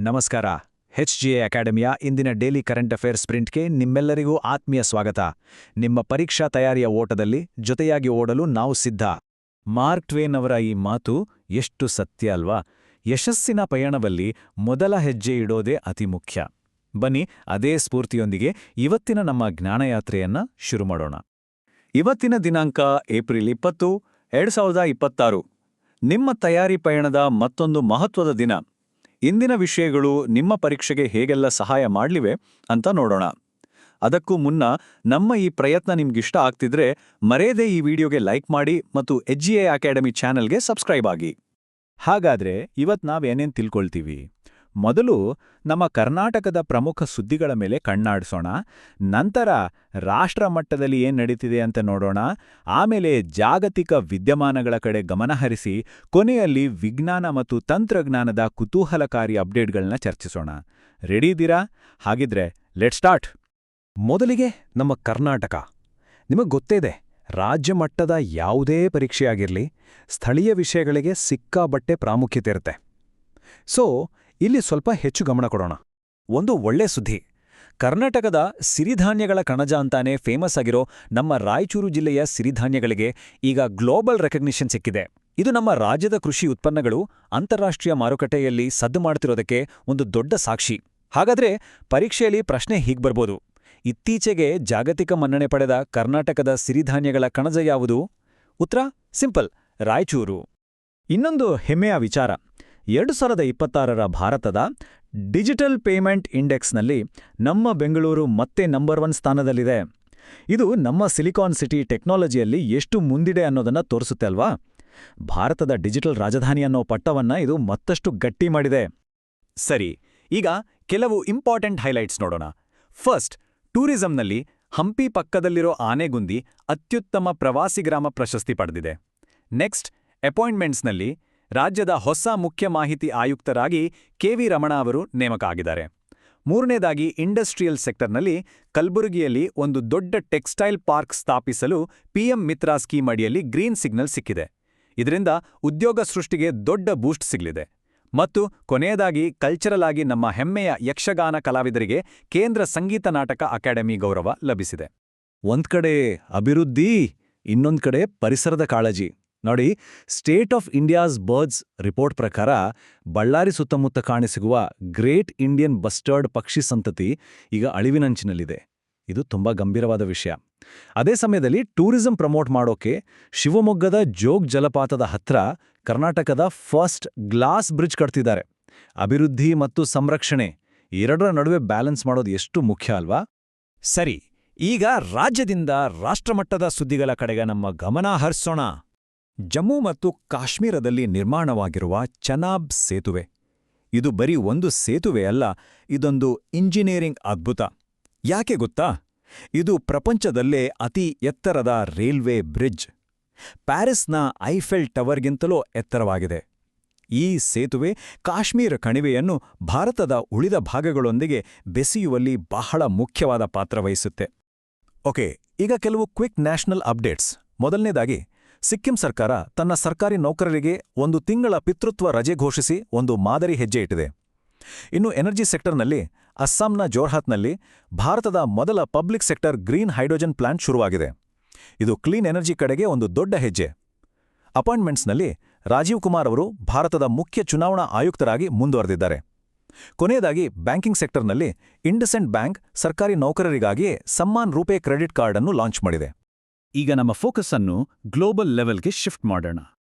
ನಮಸ್ಕಾರ. HGA ಅಕಾಡೆಮಿಯ ಇಂದಿನ ಡೈಲಿ ಕರೆಂಟ್ ಅಫೇರ್ಸ್ ಸ್ಪ್ರಿಂಟ್ಗೆ ನಿಮ್ಮೆಲ್ಲರಿಗೂ ಆತ್ಮೀಯ ಸ್ವಾಗತ. ನಿಮ್ಮ ಪರೀಕ್ಷಾ ತಯಾರಿಯ ಓಟದಲ್ಲಿ ಜೊತೆಯಾಗಿ ಓಡಲು ನಾವು ಸಿದ್ಧ. ಮಾರ್ಕ್ ಟ್ವೇನ್ ಅವರ ಈ ಮಾತು ಎಷ್ಟು ಸತ್ಯ ಅಲ್ವಾ? ಯಶಸ್ಸಿನ ಪಯಣದಲ್ಲಿ ಮೊದಲ ಹೆಜ್ಜೆ ಇಡೋದೇ ಅತಿ ಮುಖ್ಯ. ಬನ್ನಿ, ಅದೇ ಸ್ಫೂರ್ತಿಯೊಂದಿಗೆ ಇವತ್ತಿನ ನಮ್ಮ ಜ್ಞಾನಯಾತ್ರೆಯನ್ನ ಶುರು ಮಾಡೋಣ. ಇವತ್ತಿನ ದಿನಾಂಕ ಏಪ್ರಿಲ್ 20, 2026. ನಿಮ್ಮ ತಯಾರಿ ಪಯಣದ ಮತ್ತೊಂದು ಮಹತ್ವದ ದಿನ. ಇಂದಿನ ವಿಷಯಗಳು ನಿಮ್ಮ ಪರೀಕ್ಷೆಗೆ ಹೇಗೆಲ್ಲ ಸಹಾಯ ಮಾಡಲಿವೆ ಅಂತ ನೋಡೋಣ. ಅದಕ್ಕೂ ಮುನ್ನ ನಮ್ಮ ಈ ಪ್ರಯತ್ನ ನಿಮ್ಗಿಷ್ಟ ಆಗ್ತಿದ್ರೆ ಮರೆಯದೇ ಈ ವಿಡಿಯೋಗೆ ಲೈಕ್ ಮಾಡಿ ಮತ್ತು HGA ಅಕಾಡೆಮಿ ಚಾನೆಲ್ಗೆ ಸಬ್ಸ್ಕ್ರೈಬ್ ಆಗಿ. ಹಾಗಾದ್ರೆ ಇವತ್ತು ನಾವೇನೇನು ತಿಳ್ಕೊಳ್ತೀವಿ? ಮೊದಲು ನಮ್ಮ ಕರ್ನಾಟಕದ ಪ್ರಮುಖ ಸುದ್ದಿಗಳ ಮೇಲೆ ಕಣ್ಣಾಡಿಸೋಣ. ನಂತರ ರಾಷ್ಟ್ರ ಮಟ್ಟದಲ್ಲಿ ಏನು ನಡೀತಿದೆ ಅಂತ ನೋಡೋಣ. ಆಮೇಲೆ ಜಾಗತಿಕ ವಿದ್ಯಮಾನಗಳ ಕಡೆ ಗಮನಹರಿಸಿ ಕೊನೆಯಲ್ಲಿ ವಿಜ್ಞಾನ ಮತ್ತು ತಂತ್ರಜ್ಞಾನದ ಕುತೂಹಲಕಾರಿ ಅಪ್ಡೇಟ್ಗಳನ್ನ ಚರ್ಚಿಸೋಣ. ರೆಡಿ ಇದ್ದೀರಾ? ಹಾಗಿದ್ರೆ ಲೆಟ್ ಸ್ಟಾರ್ಟ್. ಮೊದಲಿಗೆ ನಮ್ಮ ಕರ್ನಾಟಕ. ನಿಮಗೆ ಗೊತ್ತೇ ಇದೆ, ರಾಜ್ಯ ಮಟ್ಟದ ಯಾವುದೇ ಪರೀಕ್ಷೆಯಾಗಿರಲಿ ಸ್ಥಳೀಯ ವಿಷಯಗಳಿಗೆ ಸಿಕ್ಕಾಬಟ್ಟೆ ಪ್ರಾಮುಖ್ಯತೆ ಇರುತ್ತೆ. ಸೊ ಇಲ್ಲಿ ಸ್ವಲ್ಪ ಹೆಚ್ಚು ಗಮನ ಕೊಡೋಣ. ಒಂದು ಒಳ್ಳೆ ಸುದ್ದಿ. ಕರ್ನಾಟಕದ ಸಿರಿಧಾನ್ಯಗಳ ಕಣಜ ಅಂತಾನೆ ಫೇಮಸ್ ಆಗಿರೋ ನಮ್ಮ ರಾಯಚೂರು ಜಿಲ್ಲೆಯ ಸಿರಿಧಾನ್ಯಗಳಿಗೆ ಈಗ ಗ್ಲೋಬಲ್ ರೆಕಗ್ನಿಷನ್ ಸಿಕ್ಕಿದೆ. ಇದು ನಮ್ಮ ರಾಜ್ಯದ ಕೃಷಿ ಉತ್ಪನ್ನಗಳು ಅಂತಾರಾಷ್ಟ್ರೀಯ ಮಾರುಕಟ್ಟೆಯಲ್ಲಿ ಸದ್ದು ಮಾಡ್ತಿರೋದಕ್ಕೆ ಒಂದು ದೊಡ್ಡ ಸಾಕ್ಷಿ. ಹಾಗಾದ್ರೆ ಪರೀಕ್ಷೆಯಲ್ಲಿ ಪ್ರಶ್ನೆ ಹೀಗೆ ಬರ್ಬೋದು: ಇತ್ತೀಚೆಗೆ ಜಾಗತಿಕ ಮನ್ನಣೆ ಪಡೆದ ಕರ್ನಾಟಕದ ಸಿರಿಧಾನ್ಯಗಳ ಕಣಜ ಯಾವುದು? ಉತ್ತರ ಸಿಂಪಲ್: ರಾಯಚೂರು. ಇನ್ನೊಂದು ಹೆಮ್ಮೆಯ ವಿಚಾರ. 2026ರ ಭಾರತದ ಡಿಜಿಟಲ್ ಪೇಮೆಂಟ್ ಇಂಡೆಕ್ಸ್ನಲ್ಲಿ ನಮ್ಮ ಬೆಂಗಳೂರು ಮತ್ತೆ ನಂಬರ್ 1 ಸ್ಥಾನದಲ್ಲಿದೆ. ಇದು ನಮ್ಮ ಸಿಲಿಕಾನ್ ಸಿಟಿ ಟೆಕ್ನಾಲಜಿಯಲ್ಲಿ ಎಷ್ಟು ಮುಂದಿದೆ ಅನ್ನೋದನ್ನ ತೋರಿಸುತ್ತೆ ಅಲ್ವಾ? ಭಾರತದ ಡಿಜಿಟಲ್ ರಾಜಧಾನಿ ಅನ್ನೋ ಪಟ್ಟವನ್ನ ಇದು ಮತ್ತಷ್ಟು ಗಟ್ಟಿ ಮಾಡಿದೆ. ಸರಿ, ಈಗ ಕೆಲವು ಇಂಪಾರ್ಟೆಂಟ್ ಹೈಲೈಟ್ಸ್ ನೋಡೋಣ. ಫಸ್ಟ್, ಟೂರಿಸಂನಲ್ಲಿ ಹಂಪಿ ಪಕ್ಕದಲ್ಲಿರೋ ಆನೆಗುಂದಿ ಅತ್ಯುತ್ತಮ ಪ್ರವಾಸಿ ಗ್ರಾಮ ಪ್ರಶಸ್ತಿ ಪಡೆದಿದೆ. ನೆಕ್ಸ್ಟ್, ಅಪಾಯಿಂಟ್ಮೆಂಟ್ಸ್ನಲ್ಲಿ ರಾಜ್ಯದ ಹೊಸ ಮುಖ್ಯ ಮಾಹಿತಿ ಆಯುಕ್ತರಾಗಿ KV ರಮಣ ಅವರು ನೇಮಕ ಆಗಿದ್ದಾರೆ. ಮೂರನೇದಾಗಿ, ಇಂಡಸ್ಟ್ರಿಯಲ್ ಸೆಕ್ಟರ್ನಲ್ಲಿ ಕಲಬುರಗಿಯಲ್ಲಿ ಒಂದು ದೊಡ್ಡ ಟೆಕ್ಸ್ಟೈಲ್ ಪಾರ್ಕ್ ಸ್ಥಾಪಿಸಲು PM ಮಿತ್ರ ಸ್ಕೀಮ್ ಅಡಿಯಲ್ಲಿ ಗ್ರೀನ್ ಸಿಗ್ನಲ್ ಸಿಕ್ಕಿದೆ. ಇದರಿಂದ ಉದ್ಯೋಗ ಸೃಷ್ಟಿಗೆ ದೊಡ್ಡ ಬೂಸ್ಟ್ ಸಿಗಲಿದೆ. ಮತ್ತು ಕೊನೆಯದಾಗಿ, ಕಲ್ಚರಲ್ ಆಗಿ ನಮ್ಮ ಹೆಮ್ಮೆಯ ಯಕ್ಷಗಾನ ಕಲಾವಿದರಿಗೆ ಕೇಂದ್ರ ಸಂಗೀತ ನಾಟಕ ಅಕಾಡೆಮಿ ಗೌರವ ಲಭಿಸಿದೆ. ಒಂದ್ಕಡೆ ಅಭಿವೃದ್ಧಿ, ಇನ್ನೊಂದ್ ಕಡೆ ಪರಿಸರದ ಕಾಳಜಿ. ನೋಡಿ, state of India's birds report ಪ್ರಕಾರ ಬಳ್ಳಾರಿ ಸುತ್ತಮುತ್ತ ಕಾಣಸಿಗುವ ಗ್ರೇಟ್ ಇಂಡಿಯನ್ ಬಸ್ಟರ್ಡ್ ಪಕ್ಷಿ ಸಂತತಿ ಈಗ ಅಳಿವಿನಂಚಿನಲ್ಲಿದೆ. ಇದು ತುಂಬಾ ಗಂಭೀರವಾದ ವಿಷಯ. ಅದೇ ಸಮಯದಲ್ಲಿ ಟೂರಿಸಂ ಪ್ರಮೋಟ್ ಮಾಡೋಕೆ ಶಿವಮೊಗ್ಗದ ಜೋಗ್ ಜಲಪಾತದ ಹತ್ರ ಕರ್ನಾಟಕದ ಫಸ್ಟ್ ಗ್ಲಾಸ್ ಬ್ರಿಡ್ಜ್ ಕಟ್ತಿದ್ದಾರೆ. ಅಭಿವೃದ್ಧಿ ಮತ್ತು ಸಂರಕ್ಷಣೆ ಎರಡರ ನಡುವೆ ಬ್ಯಾಲೆನ್ಸ್ ಮಾಡೋದು ಎಷ್ಟು ಮುಖ್ಯ ಅಲ್ವಾ? ಸರಿ, ಈಗ ರಾಜ್ಯದಿಂದ ರಾಷ್ಟ್ರಮಟ್ಟದ ಸುದ್ದಿಗಳ ಕಡೆಗೆ ನಮ್ಮ ಗಮನ ಹರಿಸೋಣ. ಜಮ್ಮು ಮತ್ತು ಕಾಶ್ಮೀರದಲ್ಲಿ ನಿರ್ಮಾಣವಾಗಿರುವ ಚನಾಬ್ ಸೇತುವೆ. ಇದು ಬರೀ ಒಂದು ಸೇತುವೆ ಅಲ್ಲ, ಇದೊಂದು ಇಂಜಿನಿಯರಿಂಗ್ ಅದ್ಭುತ. ಯಾಕೆ ಗೊತ್ತಾ? ಇದು ಪ್ರಪಂಚದಲ್ಲೇ ಅತಿ ಎತ್ತರದ ರೈಲ್ವೆ ಬ್ರಿಡ್ಜ್. ಪ್ಯಾರಿಸ್ನ ಐಫೆಲ್ ಟವರ್ಗಿಂತಲೂ ಎತ್ತರವಾಗಿದೆ. ಈ ಸೇತುವೆ ಕಾಶ್ಮೀರ ಕಣಿವೆಯನ್ನು ಭಾರತದ ಉಳಿದ ಭಾಗಗಳೊಂದಿಗೆ ಬೆಸೆಯುವಲ್ಲಿ ಬಹಳ ಮುಖ್ಯವಾದ ಪಾತ್ರ ವಹಿಸುತ್ತೆ. ಓಕೆ, ಈಗ ಕೆಲವು ಕ್ವಿಕ್ ನ್ಯಾಷನಲ್ ಅಪ್ಡೇಟ್ಸ್. ಮೊದಲನೇದಾಗಿ, ಸಿಕ್ಕಿಂ ಸರ್ಕಾರ ತನ್ನ ಸರ್ಕಾರಿ ನೌಕರರಿಗೆ 1 ತಿಂಗಳ ಪಿತೃತ್ವ ರಜೆ ಘೋಷಿಸಿ ಒಂದು ಮಾದರಿ ಹೆಜ್ಜೆ ಇಟ್ಟಿದೆ. ಇನ್ನು ಎನರ್ಜಿ ಸೆಕ್ಟರ್ನಲ್ಲಿ ಅಸ್ಸಾಂನ ಜೋರ್ಹಾತ್ನಲ್ಲಿ ಭಾರತದ ಮೊದಲ public sector green hydrogen plant ಶುರುವಾಗಿದೆ. ಇದು ಕ್ಲೀನ್ ಎನರ್ಜಿ ಕಡೆಗೆ ಒಂದು ದೊಡ್ಡ ಹೆಜ್ಜೆ. ಅಪಾಯಿಂಟ್ಮೆಂಟ್ಸ್ನಲ್ಲಿ ರಾಜೀವ್ ಕುಮಾರ್ ಅವರು ಭಾರತದ ಮುಖ್ಯ ಚುನಾವಣಾ ಆಯುಕ್ತರಾಗಿ ಮುಂದುವರೆದಿದ್ದಾರೆ. ಕೊನೆಯದಾಗಿ, ಬ್ಯಾಂಕಿಂಗ್ ಸೆಕ್ಟರ್ನಲ್ಲಿ ಇಂಡಸ್ಇಂಡ್ ಬ್ಯಾಂಕ್ ಸರ್ಕಾರಿ ನೌಕರರಿಗಾಗಿ ಸಮ್ಮಾನ್ ರೂಪೇ ಕ್ರೆಡಿಟ್ ಕಾರ್ಡ್ ಅನ್ನು ಲಾಂಚ್ ಮಾಡಿದೆ. ಈಗ ನಮ್ಮ ಫೋಕಸ್ ಅನ್ನು ಗ್ಲೋಬಲ್ ಲೆವೆಲ್ಗೆ ಶಿಫ್ಟ್ ಮಾಡೋಣ.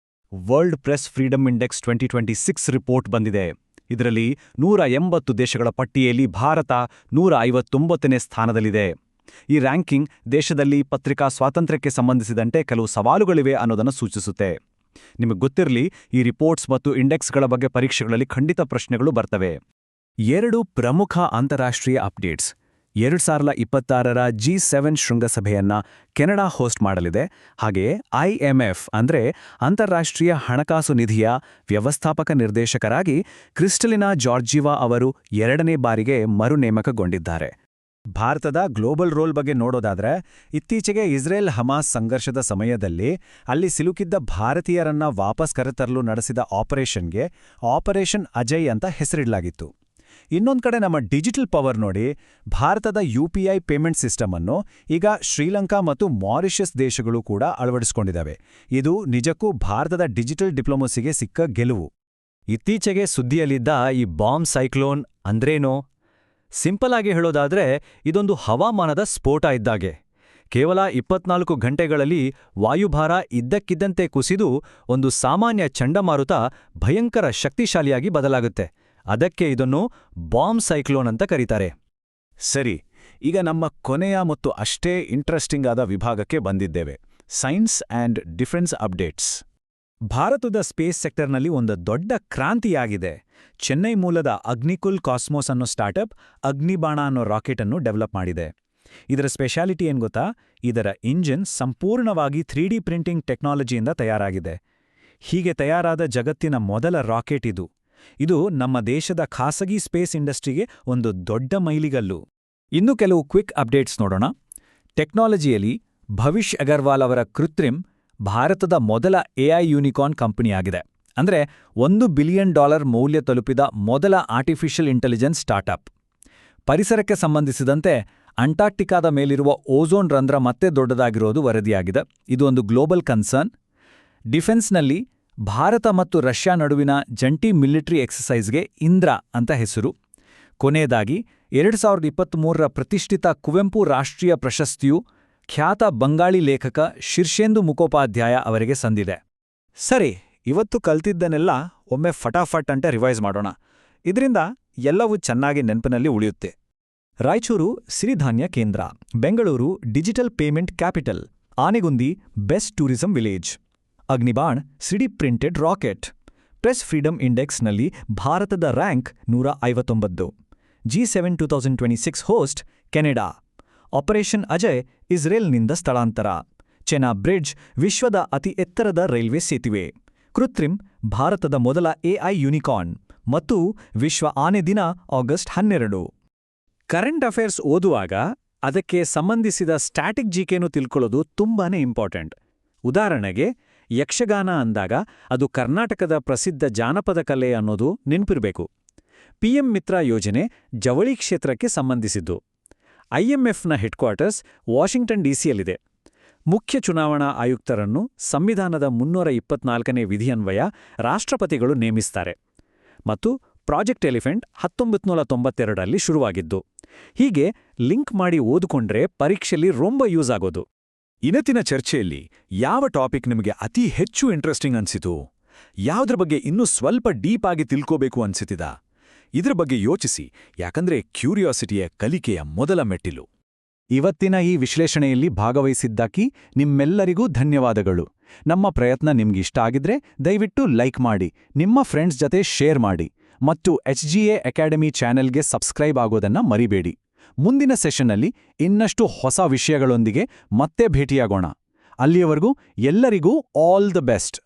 World press freedom index 2026 report ಬಂದಿದೆ. ಇದರಲ್ಲಿ 180 ದೇಶಗಳ ಪಟ್ಟಿಯಲ್ಲಿ ಭಾರತ 159ನೇ ಸ್ಥಾನದಲ್ಲಿದೆ. ಈ ರ್ಯಾಂಕಿಂಗ್ ದೇಶದಲ್ಲಿ ಪತ್ರಿಕಾ ಸ್ವಾತಂತ್ರ್ಯಕ್ಕೆ ಸಂಬಂಧಿಸಿದಂತೆ ಕೆಲವು ಸವಾಲುಗಳಿವೆ ಅನ್ನೋದನ್ನು ಸೂಚಿಸುತ್ತೆ. ನಿಮಗೆ ಗೊತ್ತಿರಲಿ, ಈ ರಿಪೋರ್ಟ್ಸ್ ಮತ್ತು ಇಂಡೆಕ್ಸ್ಗಳ ಬಗ್ಗೆ ಪರೀಕ್ಷೆಗಳಲ್ಲಿ ಖಂಡಿತ ಪ್ರಶ್ನೆಗಳು ಬರ್ತವೆ. 2 ಪ್ರಮುಖ ಅಂತಾರಾಷ್ಟ್ರೀಯ ಅಪ್ಡೇಟ್ಸ್. 2026ರ G7 ಶೃಂಗಸಭೆಯನ್ನ ಕೆನಡಾ ಹೋಸ್ಟ್ ಮಾಡಲಿದೆ. ಹಾಗೆಯೇ IMF ಅಂದ್ರೆ ಅಂತಾರಾಷ್ಟ್ರೀಯ ಹಣಕಾಸು ನಿಧಿಯ ವ್ಯವಸ್ಥಾಪಕ ನಿರ್ದೇಶಕರಾಗಿ ಕ್ರಿಸ್ಟಲಿನಾ ಜಾರ್ಜಿವಾ ಅವರು 2ನೇ ಬಾರಿಗೆ ಮರು ನೇಮಕಗೊಂಡಿದ್ದಾರೆ. ಭಾರತದ ಗ್ಲೋಬಲ್ ರೋಲ್ ಬಗ್ಗೆ ನೋಡೋದಾದ್ರೆ, ಇತ್ತೀಚೆಗೆ ಇಸ್ರೇಲ್ ಹಮಾಸ್ ಸಂಘರ್ಷದ ಸಮಯದಲ್ಲಿ ಅಲ್ಲಿ ಸಿಲುಕಿದ್ದ ಭಾರತೀಯರನ್ನ ವಾಪಸ್ ಕರೆತರಲು ನಡೆಸಿದ ಆಪರೇಷನ್ಗೆ ಆಪರೇಷನ್ ಅಜಯ್ ಅಂತ ಹೆಸರಿಡಲಾಗಿತ್ತು. ಇನ್ನೊಂದು ಕಡೆ ನಮ್ಮ ಡಿಜಿಟಲ್ ಪವರ್ ನೋಡಿ, ಭಾರತದ UPI ಪೇಮೆಂಟ್ ಸಿಸ್ಟಮ್ ಅನ್ನು ಈಗ ಶ್ರೀಲಂಕಾ ಮತ್ತು ಮಾರಿಷಸ್ ದೇಶಗಳು ಕೂಡ ಅಳವಡಿಸಿಕೊಂಡಿದ್ದಾವೆ. ಇದು ನಿಜಕ್ಕೂ ಭಾರತದ ಡಿಜಿಟಲ್ ಡಿಪ್ಲೊಮಸಿಗೆ ಸಿಕ್ಕ ಗೆಲುವು. ಇತ್ತೀಚೆಗೆ ಸುದ್ದಿಯಲ್ಲಿದ್ದ ಈ ಬಾಂಬ್ ಸೈಕ್ಲೋನ್ ಅಂದ್ರೇನೋ? ಸಿಂಪಲ್ ಆಗಿ ಹೇಳೋದಾದ್ರೆ ಇದೊಂದು ಹವಾಮಾನದ ಸ್ಫೋಟ ಇದ್ದಾಗೆ. ಕೇವಲ 24 ಗಂಟೆಗಳಲ್ಲಿ ವಾಯುಭಾರ ಇದ್ದಕ್ಕಿದ್ದಂತೆ ಕುಸಿದು ಒಂದು ಸಾಮಾನ್ಯ ಚಂಡಮಾರುತ ಭಯಂಕರ ಶಕ್ತಿಶಾಲಿಯಾಗಿ ಬದಲಾಗುತ್ತೆ. ಅದಕ್ಕೆ ಇದನ್ನು ಬಾಂಬ್ ಸೈಕ್ಲೋನ್ ಅಂತ ಕರೀತಾರೆ. ಸರಿ, ಈಗ ನಮ್ಮ ಕೊನೆಯ ಮತ್ತು ಅಷ್ಟೇ ಇಂಟ್ರೆಸ್ಟಿಂಗ್ ಆದ ವಿಭಾಗಕ್ಕೆ ಬಂದಿದ್ದೇವೆ, ಸೈನ್ಸ್ ಆ್ಯಂಡ್ ಡಿಫೆನ್ಸ್ ಅಪ್ಡೇಟ್ಸ್. ಭಾರತದ ಸ್ಪೇಸ್ ಸೆಕ್ಟರ್ನಲ್ಲಿ ಒಂದು ದೊಡ್ಡ ಕ್ರಾಂತಿಯಾಗಿದೆ. ಚೆನ್ನೈ ಮೂಲದ ಅಗ್ನಿಕುಲ್ ಕಾಸ್ಮೋಸ್ ಅನ್ನೋ ಸ್ಟಾರ್ಟಪ್ ಅಗ್ನಿಬಾಣ ಅನ್ನೋ ರಾಕೆಟ್ ಅನ್ನು ಡೆವಲಪ್ ಮಾಡಿದೆ. ಇದರ ಸ್ಪೆಷಾಲಿಟಿ ಏನ್ ಗೊತ್ತಾ? ಇದರ ಇಂಜಿನ್ ಸಂಪೂರ್ಣವಾಗಿ 3D ಪ್ರಿಂಟಿಂಗ್ ಟೆಕ್ನಾಲಜಿಯಿಂದ ತಯಾರಾಗಿದೆ. ಹೀಗೆ ತಯಾರಾದ ಜಗತ್ತಿನ ಮೊದಲ ರಾಕೆಟ್ ಇದು. ಇದು ನಮ್ಮ ದೇಶದ ಖಾಸಗಿ ಸ್ಪೇಸ್ ಇಂಡಸ್ಟ್ರಿಗೆ ಒಂದು ದೊಡ್ಡ ಮೈಲಿಗಲ್ಲು. ಇನ್ನು ಕೆಲವು ಕ್ವಿಕ್ ಅಪ್ಡೇಟ್ಸ್ ನೋಡೋಣ. ಟೆಕ್ನಾಲಜಿಯಲ್ಲಿ ಭವಿಷ್ ಅಗರ್ವಾಲ್ ಅವರ ಕೃತ್ರಿಮ್ ಭಾರತದ ಮೊದಲ AI ಯೂನಿಕಾರ್ನ್ ಕಂಪನಿಯಾಗಿದೆ. ಅಂದ್ರೆ $1 ಬಿಲಿಯನ್ ಮೌಲ್ಯ ತಲುಪಿದ ಮೊದಲ ಆರ್ಟಿಫಿಷಿಯಲ್ ಇಂಟೆಲಿಜೆನ್ಸ್ ಸ್ಟಾರ್ಟ್ಅಪ್. ಪರಿಸರಕ್ಕೆ ಸಂಬಂಧಿಸಿದಂತೆ ಅಂಟಾರ್ಕ್ಟಿಕಾದ ಮೇಲಿರುವ ಓಝೋನ್ ರಂಧ್ರ ಮತ್ತೆ ದೊಡ್ಡದಾಗಿರೋದು ವರದಿಯಾಗಿದೆ. ಇದು ಒಂದು ಗ್ಲೋಬಲ್ ಕನ್ಸರ್ನ್. ಡಿಫೆನ್ಸ್ನಲ್ಲಿ ಭಾರತ ಮತ್ತು ರಷ್ಯಾ ನಡುವಿನ ಜಂಟಿ ಮಿಲಿಟರಿ ಎಕ್ಸಸೈಸ್ಗೆ ಇಂದ್ರ ಅಂತ ಹೆಸರು. ಕೊನೆಯದಾಗಿ 2023ರ ಪ್ರತಿಷ್ಠಿತ ಕುವೆಂಪು ರಾಷ್ಟ್ರೀಯ ಪ್ರಶಸ್ತಿಯು ಖ್ಯಾತ ಬಂಗಾಳಿ ಲೇಖಕ ಶಿರ್ಷೇಂದು ಮುಖೋಪಾಧ್ಯಾಯ ಅವರಿಗೆ ಸಂದಿದೆ. ಸರಿ, ಇವತ್ತು ಕಲ್ತಿದ್ದನ್ನೆಲ್ಲ ಒಮ್ಮೆ ಫಟಾಫಟ್ ಅಂತ ರಿವೈಸ್ ಮಾಡೋಣ. ಇದರಿಂದ ಎಲ್ಲವೂ ಚೆನ್ನಾಗಿ ನೆನಪಿನಲ್ಲಿ ಉಳಿಯುತ್ತೆ. ರಾಯಚೂರು ಸಿರಿಧಾನ್ಯ ಕೇಂದ್ರ, Bengaluru digital payment capital, Anegundi best tourism village, Agnibaan 3D printed rocket, press freedom ಇಂಡೆಕ್ಸ್ನಲ್ಲಿ ಭಾರತದ rank 159, G7 2026 host Canada, operation Ajay ಇಸ್ರೇಲ್ನಿಂದ ಸ್ಥಳಾಂತರ, ಚೆನಾ ಬ್ರಿಡ್ಜ್ ವಿಶ್ವದ ಅತಿ ಎತ್ತರದ ರೈಲ್ವೆ ಸೇತುವೆ, ಕೃತ್ರಿಮ್ ಭಾರತದ ಮೊದಲ AI ಯೂನಿಕಾರ್ನ್ ಮತ್ತು ವಿಶ್ವ ಆನೆ ದಿನ ಆಗಸ್ಟ್ 12. ಕರೆಂಟ್ ಅಫೇರ್ಸ್ ಓದುವಾಗ ಅದಕ್ಕೆ ಸಂಬಂಧಿಸಿದ ಸ್ಟ್ಯಾಟಿಕ್ ಜಿಕೆನೂ ತಿಳ್ಕೊಳ್ಳೋದು ತುಂಬಾನೇ ಇಂಪಾರ್ಟೆಂಟ್. ಉದಾಹರಣೆಗೆ ಯಕ್ಷಗಾನ ಅಂದಾಗ ಅದು ಕರ್ನಾಟಕದ ಪ್ರಸಿದ್ಧ ಜಾನಪದ ಕಲೆ ಅನ್ನೋದು ನೆನ್ಪಿರ್ಬೇಕು. PM ಮಿತ್ರ ಯೋಜನೆ ಜವಳಿ ಕ್ಷೇತ್ರಕ್ಕೆ ಸಂಬಂಧಿಸಿದ್ದು. IMFನ ಹೆಡ್ಕ್ವಾರ್ಟರ್ಸ್ ವಾಷಿಂಗ್ಟನ್ DCಯಲ್ಲಿದೆ. ಮುಖ್ಯ ಚುನಾವಣಾ ಆಯುಕ್ತರನ್ನು ಸಂವಿಧಾನದ 324ನೇ ವಿಧಿಯನ್ವಯ ರಾಷ್ಟ್ರಪತಿಗಳು ನೇಮಿಸ್ತಾರೆ. ಮತ್ತು ಪ್ರಾಜೆಕ್ಟ್ ಎಲಿಫೆಂಟ್ 1992ರಲ್ಲಿ ಶುರುವಾಗಿದ್ದು. ಹೀಗೆ ಲಿಂಕ್ ಮಾಡಿ ಓದಿಕೊಂಡ್ರೆ ಪರೀಕ್ಷೆಯಲ್ಲಿ ரொம்ப ಯೂಸ್ ಆಗೋದು. ಇವತ್ತಿನ ಚರ್ಚೆಯಲ್ಲಿ ಯಾವ ಟಾಪಿಕ್ ನಿಮಗೆ ಅತಿ ಹೆಚ್ಚು ಇಂಟ್ರೆಸ್ಟಿಂಗ್ ಅನ್ಸಿತು? ಯಾವುದ್ರ ಬಗ್ಗೆ ಇನ್ನೂ ಸ್ವಲ್ಪ ಡೀಪ್ ಆಗಿ ತಿಳ್ಕೋಬೇಕು ಅನ್ಸಿತಿದ? ಇದ್ರ ಬಗ್ಗೆ ಯೋಚಿಸಿ, ಯಾಕಂದ್ರೆ ಕ್ಯೂರಿಯಾಸಿಟಿಯ ಕಲಿಕೆಯ ಮೊದಲ ಮೆಟ್ಟಿಲು. ಇವತ್ತಿನ ಈ ವಿಶ್ಲೇಷಣೆಯಲ್ಲಿ ಭಾಗವಹಿಸಿದ್ದಕ್ಕೆ ನಿಮ್ಮೆಲ್ಲರಿಗೂ ಧನ್ಯವಾದಗಳು. ನಮ್ಮ ಪ್ರಯತ್ನ ನಿಮ್ಗಿಷ್ಟ ಆಗಿದ್ರೆ ದಯವಿಟ್ಟು ಲೈಕ್ ಮಾಡಿ, ನಿಮ್ಮ ಫ್ರೆಂಡ್ಸ್ ಜೊತೆ ಶೇರ್ ಮಾಡಿ ಮತ್ತು HGA ಅಕಾಡೆಮಿ ಚಾನೆಲ್ಗೆ ಸಬ್ಸ್ಕ್ರೈಬ್ ಆಗೋದನ್ನ ಮರಿಬೇಡಿ. ಮುಂದಿನ ಸೆಷನ್ನಲ್ಲಿ ಇನ್ನಷ್ಟು ಹೊಸ ವಿಷಯಗಳೊಂದಿಗೆ ಮತ್ತೆ ಭೇಟಿಯಾಗೋಣ. ಅಲ್ಲಿಯವರೆಗೂ ಎಲ್ಲರಿಗೂ ಆಲ್ ದ ಬೆಸ್ಟ್.